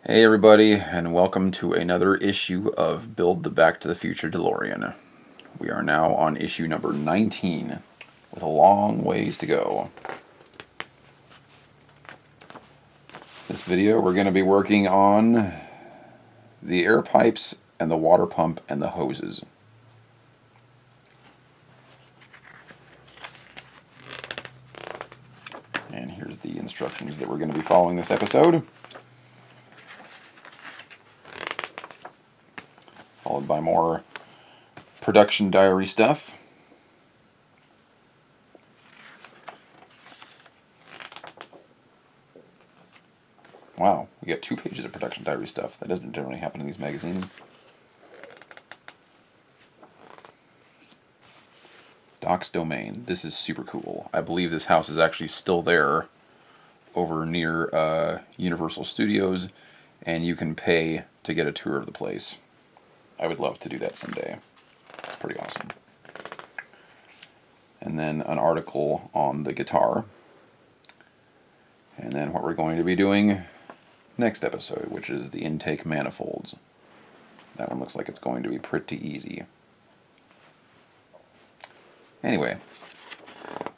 Hey everybody, and welcome to another issue of Build the Back to the Future DeLorean. We are now on issue number 19, with a long ways to go. This video we're going to be working on the air pipes and the water pump and the hoses. And here's the instructions that we're going to be following this episode. Followed by more production diary stuff. Wow, we got 2 pages of production diary stuff. That doesn't generally happen in these magazines. Doc's Domain. This is super cool. I believe this house is actually still there over near Universal Studios, and you can pay to get a tour of the place. I would love to do that someday. It's pretty awesome. And then an article on the guitar. And then what we're going to be doing next episode, which is the intake manifolds. That one looks like it's going to be pretty easy. Anyway,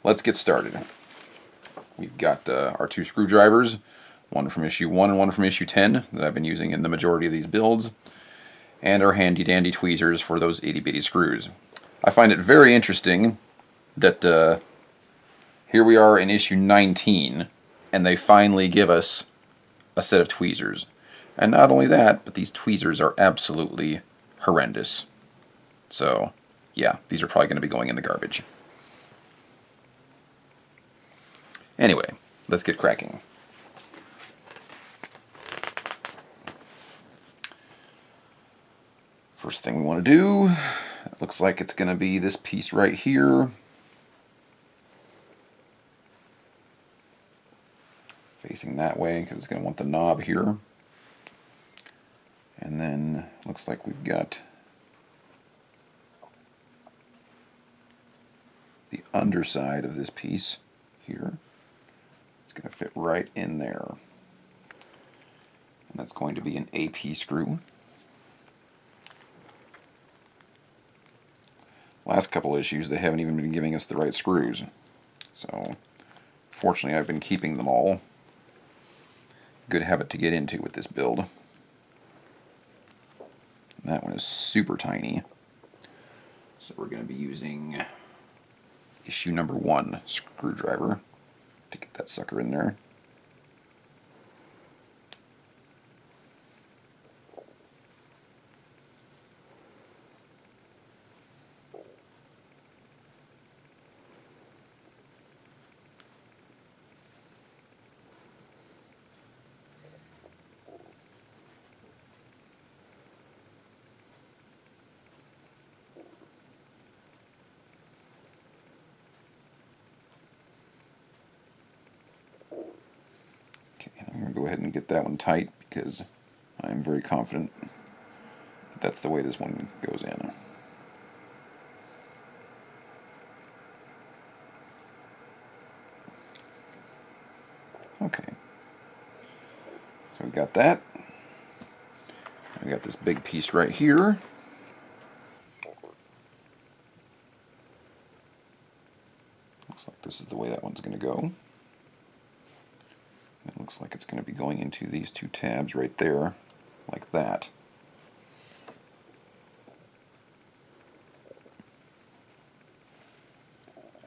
let's get started. We've got our 2 screwdrivers, one from issue 1 and one from issue 10 that I've been using in the majority of these builds, and our handy dandy tweezers for those itty bitty screws. I find it very interesting that here we are in issue 19, and they finally give us a set of tweezers. And not only that, but these tweezers are absolutely horrendous. So, yeah, these are probably going to be going in the garbage. Anyway, let's get cracking. First thing we want to do, it looks like it's going to be this piece right here. Facing that way, because it's going to want the knob here. And then, looks like we've got the underside of this piece here. It's going to fit right in there. And that's going to be an AP screw. Last couple issues, they haven't even been giving us the right screws. So, fortunately, I've been keeping them all. Good habit to get into with this build. And that one is super tiny. So we're going to be using issue number 1 screwdriver to get that sucker in there. I'm going to go ahead and get that one tight because I'm very confident that that's the way this one goes in. Okay. So we got that. We got this big piece right here. Looks like this is the way that one's going to go. It looks like it's going to be going into these 2 tabs right there, like that.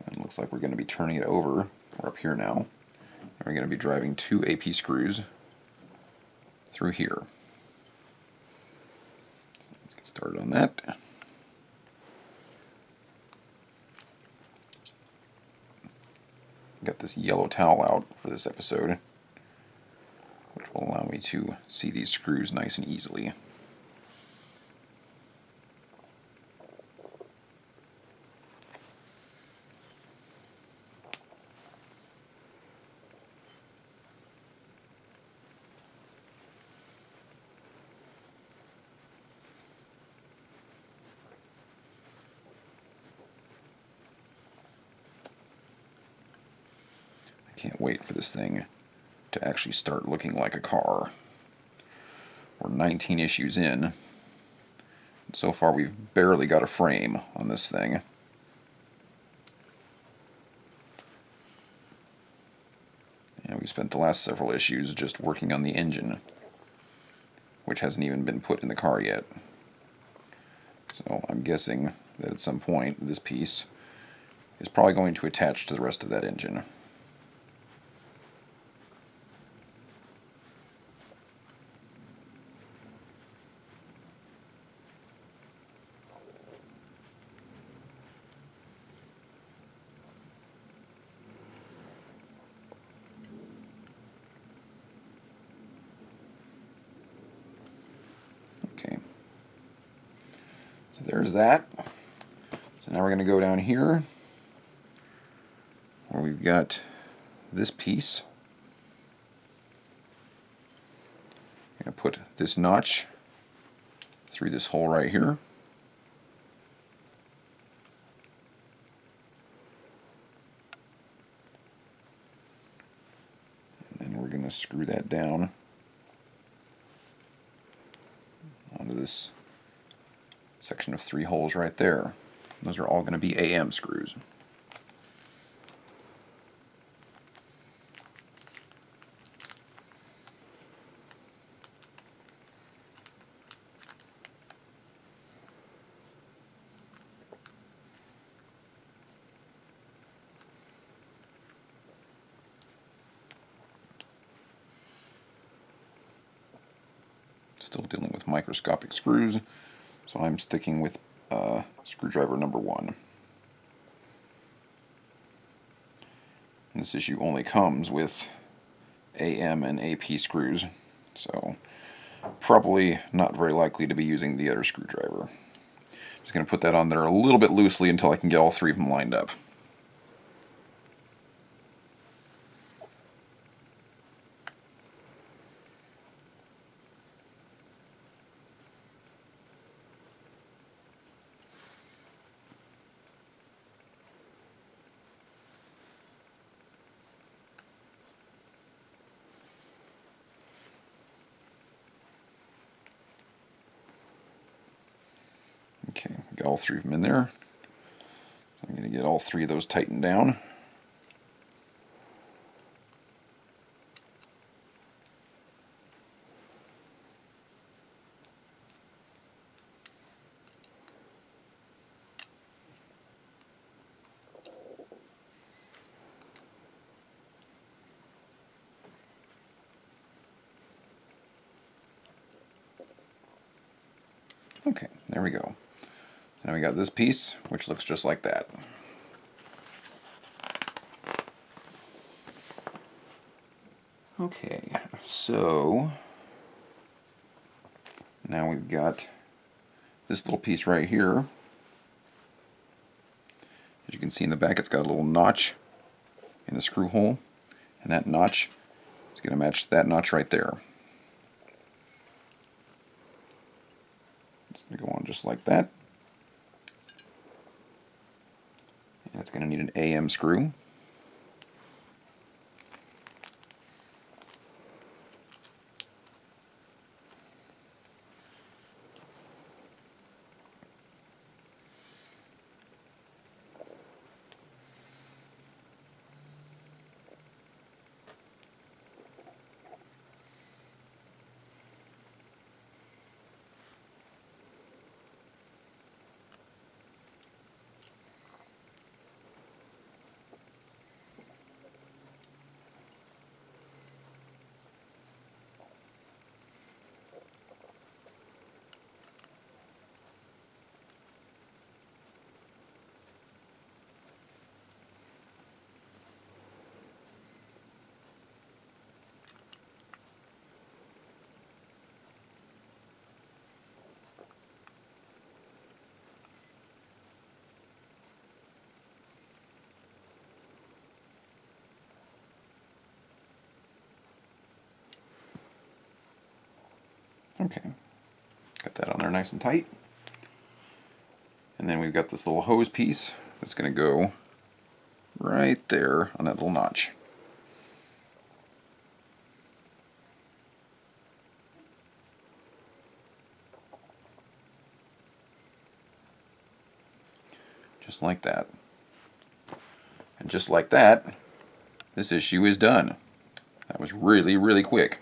And it looks like we're going to be turning it over. We're up here now. And we're going to be driving 2 AP screws through here. So let's get started on that. Got this yellow towel out for this episode, which will allow me to see these screws nice and easily. Can't wait for this thing to actually start looking like a car. We're 19 issues in. So far we've barely got a frame on this thing. And we spent the last several issues just working on the engine, which hasn't even been put in the car yet. So I'm guessing that at some point this piece is probably going to attach to the rest of that engine. Okay, so there's that. So now we're going to go down here where we've got this piece. I'm going to put this notch through this hole right here. And then we're going to screw that down onto this section of 3 holes right there. Those are all going to be AM screws. Still dealing with microscopic screws, so I'm sticking with screwdriver number 1. And this issue only comes with AM and AP screws, so probably not very likely to be using the other screwdriver. Just going to put that on there a little bit loosely until I can get all 3 of them lined up. Okay, got all 3 of them in there. So I'm going to get all 3 of those tightened down. Okay, there we go. So now we got this piece, which looks just like that. Okay, so now we've got this little piece right here. As you can see in the back, it's got a little notch in the screw hole, and that notch is going to match that notch right there. It's going to go on just like that. And it's going to need an AM screw. Okay, got that on there nice and tight. And then we've got this little hose piece that's going to go right there on that little notch. Just like that. And just like that, this issue is done. That was really, really quick.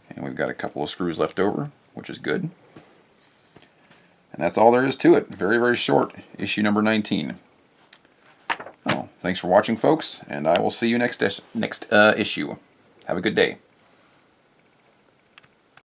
And we've got a couple of screws left over, which is good. And that's all there is to it. Very, very short. Issue number 19. Oh, thanks for watching, folks, and I will see you next issue. Have a good day.